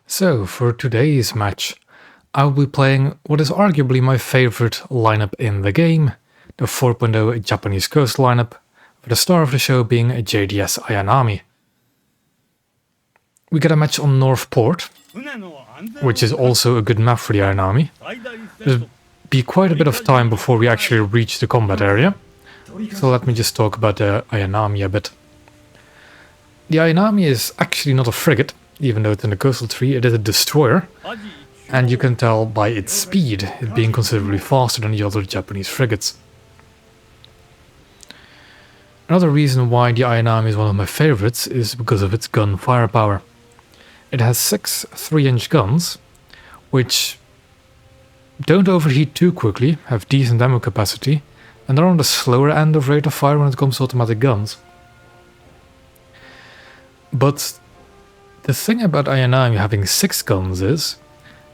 So, for today's match, I will be playing what is arguably my favorite lineup in the game, the 4.0 Japanese Coast lineup, with the star of the show being a JDS Ayanami. We get a match on North Port, which is also a good map for the Ayanami. There'll be quite a bit of time before we actually reach the combat area, so let me just talk about the Ayanami a bit. The Ayanami is actually not a frigate, even though it's in the coastal tree. It is a destroyer, and you can tell by its speed, it being considerably faster than the other Japanese frigates. Another reason why the Ayanami is one of my favorites is because of its gun firepower. It has 6 3-inch guns, which don't overheat too quickly, have decent ammo capacity, and are on the slower end of rate of fire when it comes to automatic guns. But the thing about Ayanami having 6 guns is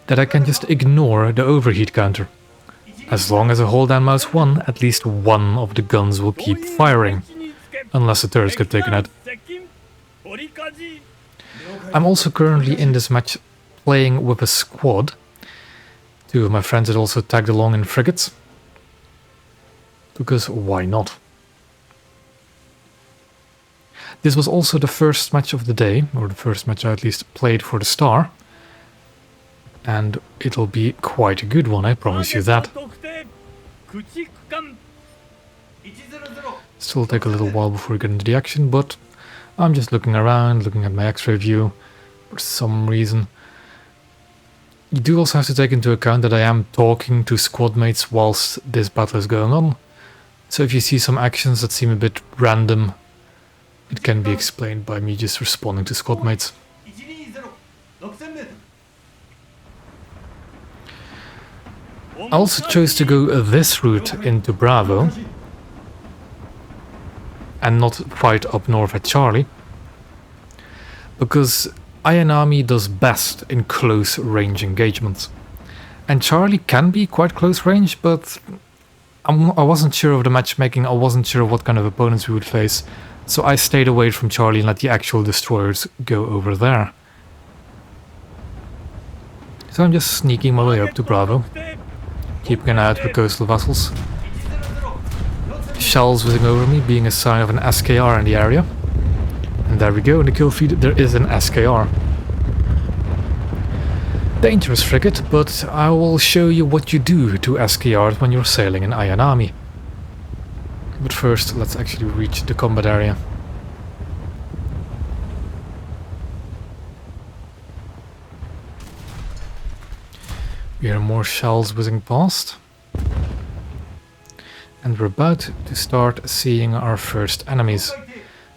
that I can just ignore the overheat counter. As long as I hold down mouse 1, at least one of the guns will keep firing, unless the turrets get taken out. I'm also currently in this match playing with a squad. 2 of my friends had also tagged along in frigates, because why not? This was also the first match of the day, or the first match I at least played for the star. And it'll be quite a good one, I promise you that. Still take a little while before we get into the action, but I'm just looking around, looking at my X-ray view for some reason. You do also have to take into account that I am talking to squad mates whilst this battle is going on. So if you see some actions that seem a bit random, it can be explained by me just responding to squad mates. I also chose to go this route into Bravo and not fight up north at Charlie, because Ayanami does best in close range engagements. And Charlie can be quite close range, but I wasn't sure of the matchmaking, I wasn't sure what kind of opponents we would face, so I stayed away from Charlie and let the actual destroyers go over there. So I'm just sneaking my way up to Bravo, keeping an eye out for coastal vessels. Shells whizzing over me, being a sign of an SKR in the area. And there we go, in the kill feed there is an SKR. Dangerous frigate, but I will show you what you do to SKRs when you're sailing in Ayanami. But first, let's actually reach the combat area. We hear more shells whizzing past. And we're about to start seeing our first enemies.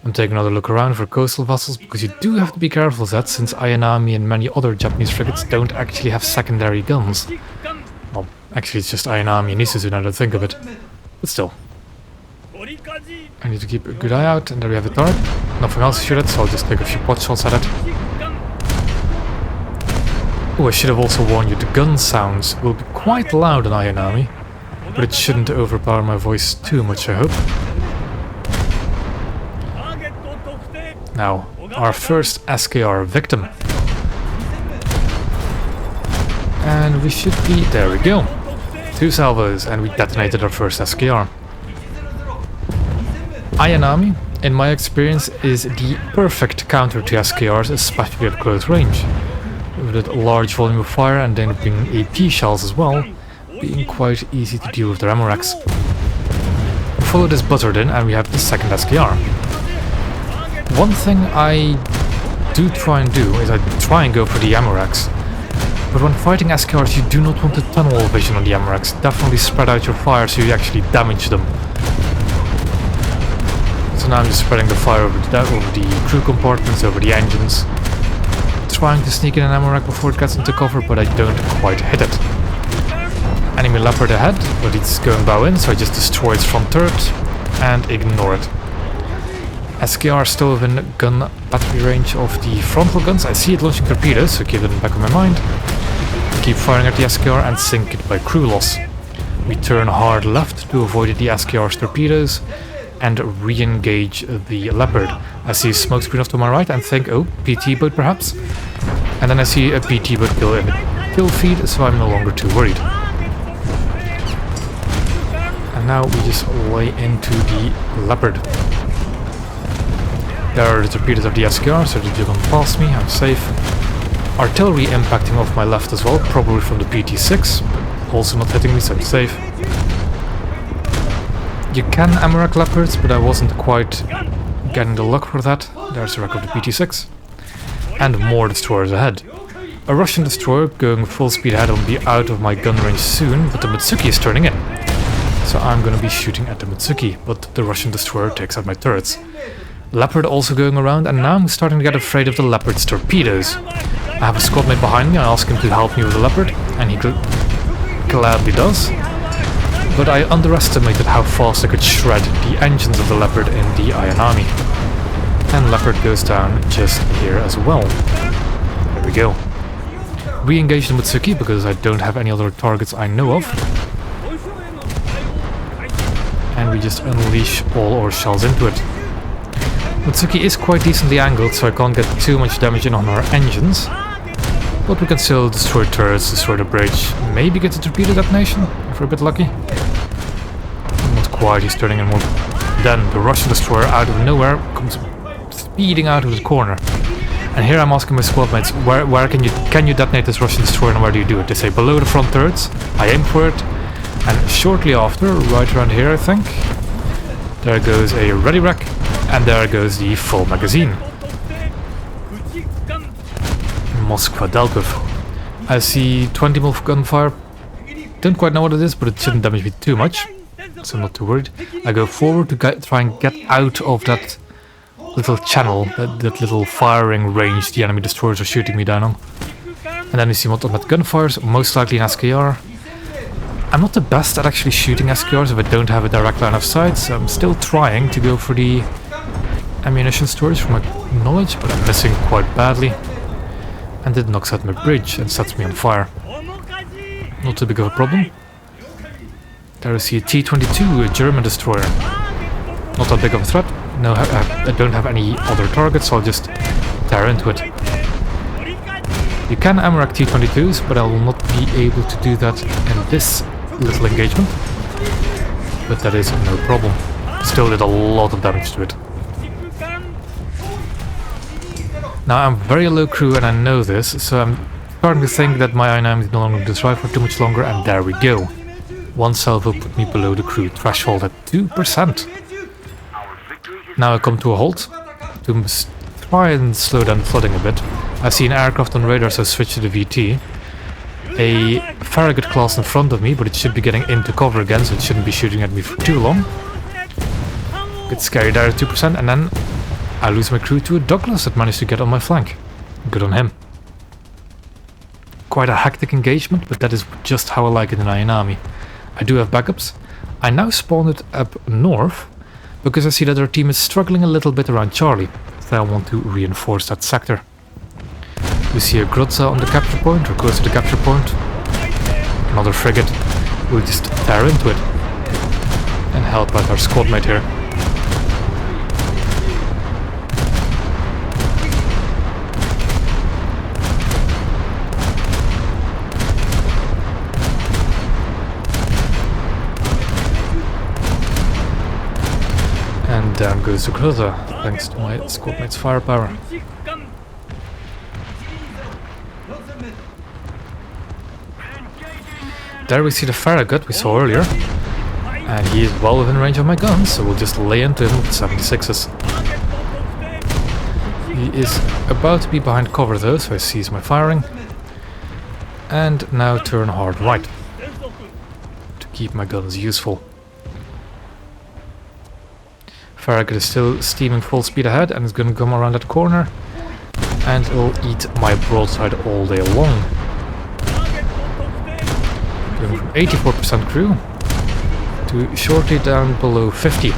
I'm taking another look around for coastal vessels, because you do have to be careful of that, since Ayanami and many other Japanese frigates don't actually have secondary guns. Well, actually it's just Ayanami and Isuzu now that I think of it. But still. I need to keep a good eye out, and there we have a turret. Nothing else to shoot at, so I'll just take a few pot shots at it. Oh, I should have also warned you, the gun sounds will be quite loud on Ayanami, but it shouldn't overpower my voice too much, I hope. Now, our first SKR victim. And we should be... there we go. 2 salvos, and we detonated our first SKR. Ayanami, in my experience, is the perfect counter to SKRs, especially at close range. With a large volume of fire and then being AP shells as well, being quite easy to deal with their ammo racks. We follow this buzzard in and we have the second SKR. One thing I do try and do is I try and go for the ammo racks. But when fighting SKRs you do not want the tunnel vision on the ammo racks. Definitely spread out your fire so you actually damage them. So now I'm just spreading the fire over the crew compartments, over the engines. Trying to sneak in an ammo rack before it gets into cover, but I don't quite hit it. Enemy leopard ahead, but it's going bow in, so I just destroy its front turret and ignore it. SKR still within gun battery range of the frontal guns. I see it launching torpedoes, so keep it in the back of my mind. Keep firing at the SKR and sink it by crew loss. We turn hard left to avoid the SKR's torpedoes and re-engage the leopard. I see a smoke screen off to my right and think, oh, PT boat perhaps? And then I see a PT boat kill in the kill feed, so I'm no longer too worried. And now we just lay into the Leopard. There are the torpedoes of the SKR, so they don't pass me, I'm safe. Artillery impacting off my left as well, probably from the PT-6, but also not hitting me, so I'm safe. You can ammo-rack Leopards, but I wasn't quite getting the luck for that. There's the wreck of the PT-6. And more destroyers ahead. A Russian destroyer going full speed ahead will be out of my gun range soon, but the Mitsuki is turning in. So I'm gonna be shooting at the Mitsuki, but the Russian destroyer takes out my turrets. Leopard also going around, and now I'm starting to get afraid of the Leopard's torpedoes. I have a squad mate behind me, I ask him to help me with the Leopard, and he gladly does. But I underestimated how fast I could shred the engines of the Leopard in the Iron Army. And Leopard goes down just here as well. There we go. Re-engage the Mitsuki because I don't have any other targets I know of. And we just unleash all our shells into it. Mitsuki is quite decently angled, so I can't get too much damage in on our engines. But we can still destroy turrets, destroy the bridge, maybe get the torpedo detonation, if we're a bit lucky. Not quite, he's turning in more. Then the Russian destroyer out of nowhere comes speeding out of the corner. And here I'm asking my squad mates, where can you detonate this Russian destroyer and where do you do it? They say below the front turrets. I aim for it, and shortly after, right around here I think, there goes a ready rack, and there goes the full magazine. Moskva Delkov. I see 20 mil gunfire. Don't quite know what it is, but it shouldn't damage me too much, so I'm not too worried. I go forward to try and get out of that little channel, that little firing range the enemy destroyers are shooting me down on. And then we see what on that gunfires, most likely an SKR. I'm not the best at actually shooting SKRs if I don't have a direct line of sight, so I'm still trying to go for the ammunition storage from my knowledge, but I'm missing quite badly. And it knocks out my bridge and sets me on fire. Not too big of a problem. There I see a T-22, a German destroyer. Not that big of a threat. No, I don't have any other targets, so I'll just tear into it. You can ammo-rack T-22s, but I will not be able to do that in this little engagement. But that is no problem. Still did a lot of damage to it. Now I'm very low crew and I know this, so I'm starting to think that my INM is no longer going to survive for too much longer, and there we go. One salvo put me below the crew threshold at 2%. Now I come to a halt to try and slow down the flooding a bit. I see an aircraft on radar, so I switch to the VT. A Farragut class in front of me, but it should be getting into cover again, so it shouldn't be shooting at me for too long. Bit scary there at 2%, and then I lose my crew to a Douglas that managed to get on my flank. Good on him. Quite a hectic engagement, but that is just how I like it in Iron Army. I do have backups. I now spawned it up north, because I see that our team is struggling a little bit around Charlie, so I want to reinforce that sector. We see a Grotza on the capture point, or close to the capture point. Another frigate. We'll just tear into it and help out our squad mate here. And down goes the Grotza, thanks to my squad mate's firepower. There we see the Farragut we saw earlier, and he is well within range of my guns, so we'll just lay into him with 76s. He is about to be behind cover though, so he sees my firing, and now turn hard right to keep my guns useful. Farragut is still steaming full speed ahead and is going to come around that corner, and it'll eat my broadside all day long. Going from 84% crew to shortly down below 50,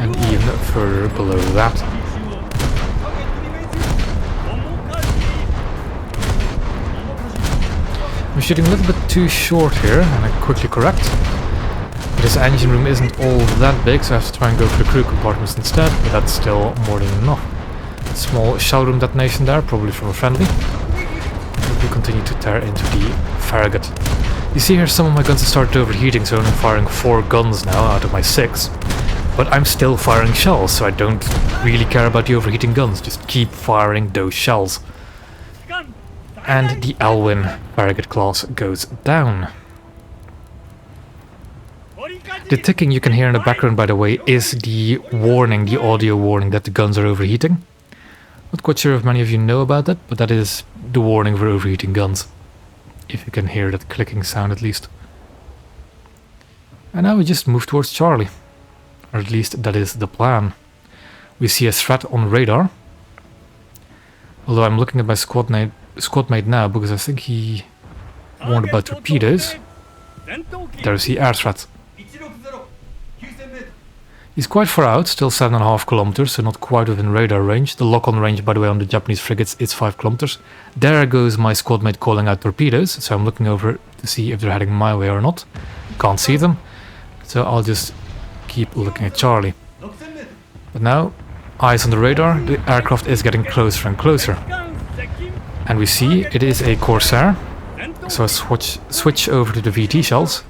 and even further below that. I'm shooting a little bit too short here, and I quickly correct. This engine room isn't all that big, so I have to try and go for the crew compartments instead, but that's still more than enough. Small shell room detonation there, probably from a friendly. We continue to tear into the Farragut. You see here some of my guns have started overheating, so I'm firing 4 guns now out of my 6. But I'm still firing shells, so I don't really care about the overheating guns. Just keep firing those shells. And the Elwyn Farragut class goes down. The ticking you can hear in the background, by the way, is the warning, the audio warning that the guns are overheating. Not quite sure if many of you know about that, but that is the warning for overheating guns. If you can hear that clicking sound at least. And now we just move towards Charlie. Or at least that is the plan. We see a threat on radar. Although I'm looking at my squad mate now because I think he warned about torpedoes. There's the air threat. He's quite far out, still 7.5 kilometers, so not quite within radar range. The lock-on range, by the way, on the Japanese frigates is 5 kilometers. There goes my squad mate calling out torpedoes, so I'm looking over to see if they're heading my way or not. Can't see them, so I'll just keep looking at Charlie. But now, eyes on the radar, the aircraft is getting closer and closer. And we see it is a Corsair, so I switch over to the VT shells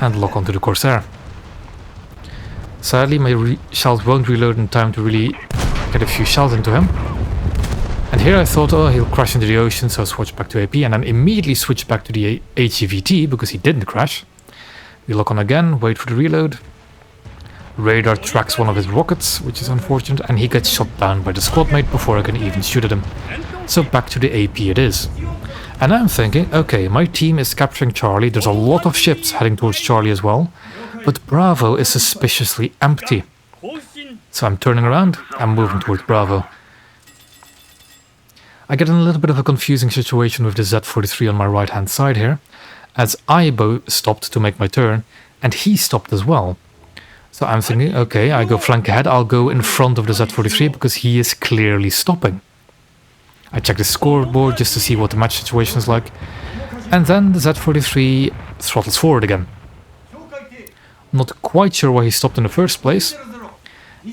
and lock onto the Corsair. Sadly, my shells won't reload in time to really get a few shells into him. And here I thought, oh, he'll crash into the ocean, so I switched back to AP and then immediately switched back to the HEVT because he didn't crash. We lock on again, wait for the reload. Radar tracks one of his rockets, which is unfortunate, and he gets shot down by the squad mate before I can even shoot at him. So back to the AP it is. And I'm thinking, okay, my team is capturing Charlie, there's a lot of ships heading towards Charlie as well. But Bravo is suspiciously empty. So I'm turning around, I'm moving towards Bravo. I get in a little bit of a confusing situation with the Z-43 on my right hand side here, as I stopped to make my turn, and he stopped as well. So I'm thinking, okay, I go flank ahead, I'll go in front of the Z-43 because he is clearly stopping. I check the scoreboard just to see what the match situation is like, and then the Z-43 throttles forward again. Not quite sure why he stopped in the first place,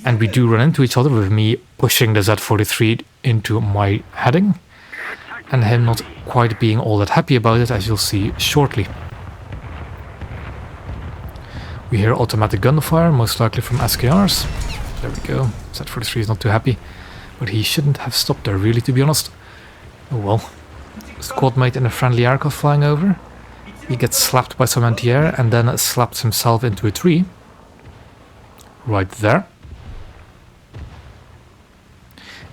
and we do run into each other with me pushing the Z-43 into my heading, and him not quite being all that happy about it, as you'll see shortly. We hear automatic gunfire, most likely from SKRs. There we go. Z-43 is not too happy, but he shouldn't have stopped there, really, to be honest. Oh well. Squad mate in a friendly aircraft flying over. He gets slapped by some anti-air and then slaps himself into a tree. Right there.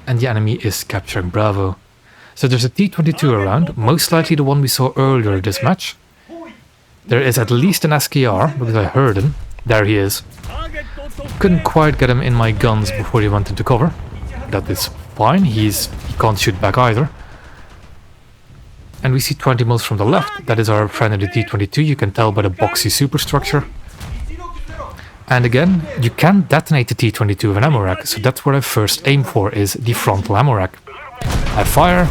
And the enemy is capturing Bravo. So there's a T-22 around, most likely the one we saw earlier this match. There is at least an SKR, because I heard him. There he is. Couldn't quite get him in my guns before he went into cover. That is fine, he can't shoot back either. And we see 20 mils from the left, that is our friend in the T-22, you can tell by the boxy superstructure. And again, you can detonate the T-22 with an ammo rack, so that's what I first aim for, is the frontal ammo rack. I fire,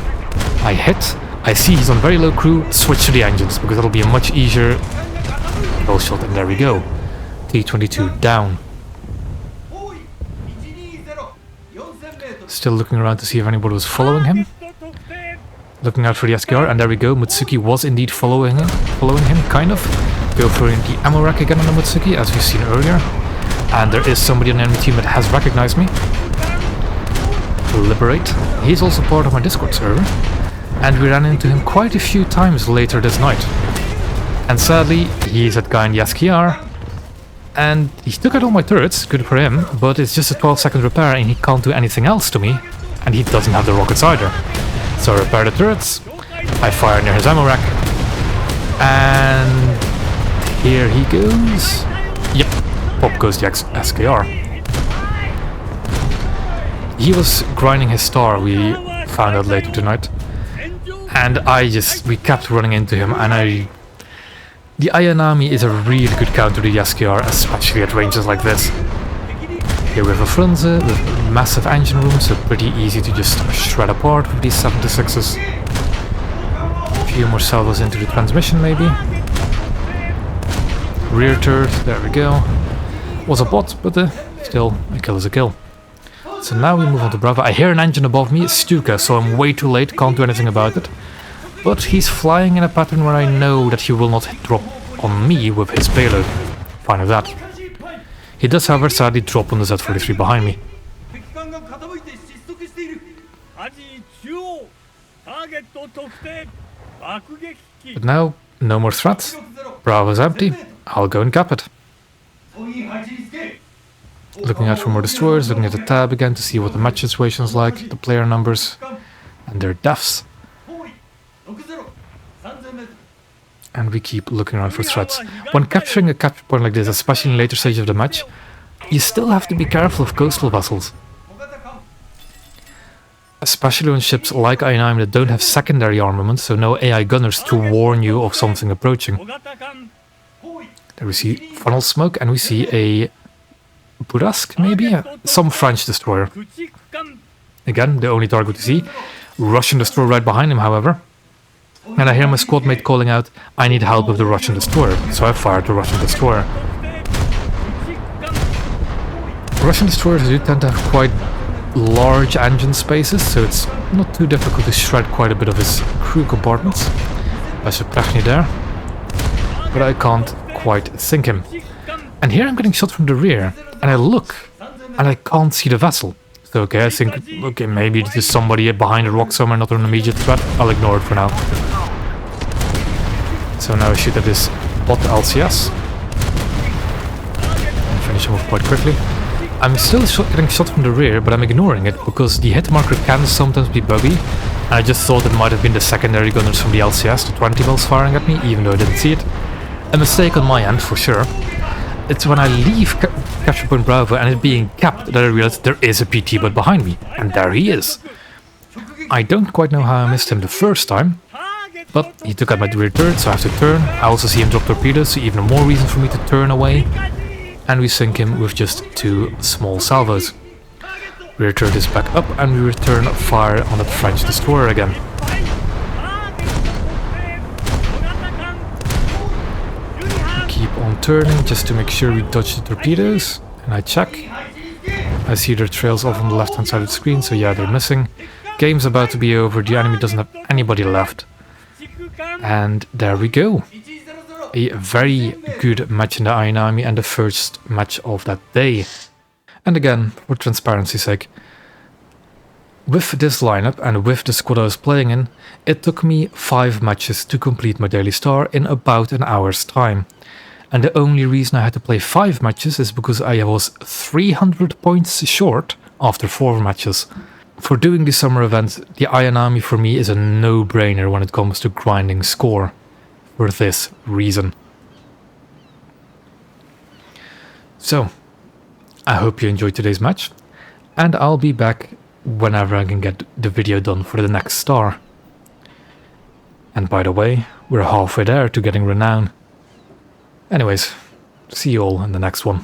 I hit, I see he's on very low crew, switch to the engines, because it'll be a much easier kill shot, and there we go. T-22 down. Still looking around to see if anybody was following him. Looking out for the SKR, and there we go, Mutsuki was indeed following him, kind of. Go for the ammo rack again on the Mutsuki, as we've seen earlier. And there is somebody on the enemy team that has recognized me. Liberate. He's also part of my Discord server. And we ran into him quite a few times later this night. And sadly, he's that guy in the SKR. And he took out all my turrets, good for him, but it's just a 12-second repair and he can't do anything else to me. And he doesn't have the rockets either. So I repair the turrets, I fire near his ammo rack, and here he goes. Yep, pop goes the SKR. He was grinding his star, we found out later tonight. And we kept running into him, and the Ayanami is a really good counter to the SKR, especially at ranges like this. Here we have a Frunze with massive engine room, so pretty easy to just shred apart with these 76s. A few more salvos into the transmission maybe. Rear turret, there we go. Was a bot, but still, a kill is a kill. So now we move on to Bravo. I hear an engine above me, Stuka, so I'm way too late, can't do anything about it. But he's flying in a pattern where I know that he will not drop on me with his payload. Fine with that. He does, however, sadly drop on the Z-43 behind me. But now, no more threats. Bravo's empty. I'll go and cap it. Looking out for more destroyers, looking at the tab again to see what the match situation is like, the player numbers, and their deaths. And we keep looking around for threats. When capturing a capture point like this, especially in later stages of the match, you still have to be careful of coastal vessels. Especially on ships like I-9 that don't have secondary armament, so no AI gunners to warn you of something approaching. There we see funnel smoke, and we see a Burasque, maybe? Some French destroyer. Again, the only target to see. Russian destroyer right behind him, however. And I hear my squad mate calling out, I need help with the Russian destroyer. So I fired the Russian destroyer. Russian destroyers do tend to have quite large engine spaces, so it's not too difficult to shred quite a bit of his crew compartments. There's a Prachny there. But I can't quite sink him. And here I'm getting shot from the rear, and I look, and I can't see the vessel. So okay, I think, okay, maybe there's somebody behind a rock somewhere, not an immediate threat. I'll ignore it for now. So now I shoot at this bot LCS. And finish him off quite quickly. I'm still getting shot from the rear, but I'm ignoring it, because the hit marker can sometimes be buggy. And I just thought it might have been the secondary gunners from the LCS, the 20 mils firing at me, even though I didn't see it. A mistake on my end, for sure. It's when I leave capture point Bravo and it being capped that I realize there is a PT bot behind me. And there he is. I don't quite know how I missed him the first time, but he took out my rear turret, so I have to turn. I also see him drop torpedoes, so even more reason for me to turn away. And we sink him with just 2 small salvos. Rear turret is back up, and we return fire on the French destroyer again. Keep on turning just to make sure we dodge the torpedoes, and I check. I see their trails off on the left hand side of the screen, so yeah, they're missing. Game's about to be over, the enemy doesn't have anybody left. And there we go. A very good match in the Iron Army and the first match of that day. And again, for transparency's sake, with this lineup and with the squad I was playing in, it took me 5 matches to complete my daily star in about an hour's time. And the only reason I had to play 5 matches is because I was 300 points short after 4 matches. For doing the summer event, the Iron Army for me is a no-brainer when it comes to grinding score. For this reason. So, I hope you enjoyed today's match, and I'll be back whenever I can get the video done for the next star. And by the way, we're halfway there to getting Renown. Anyways, see you all in the next one.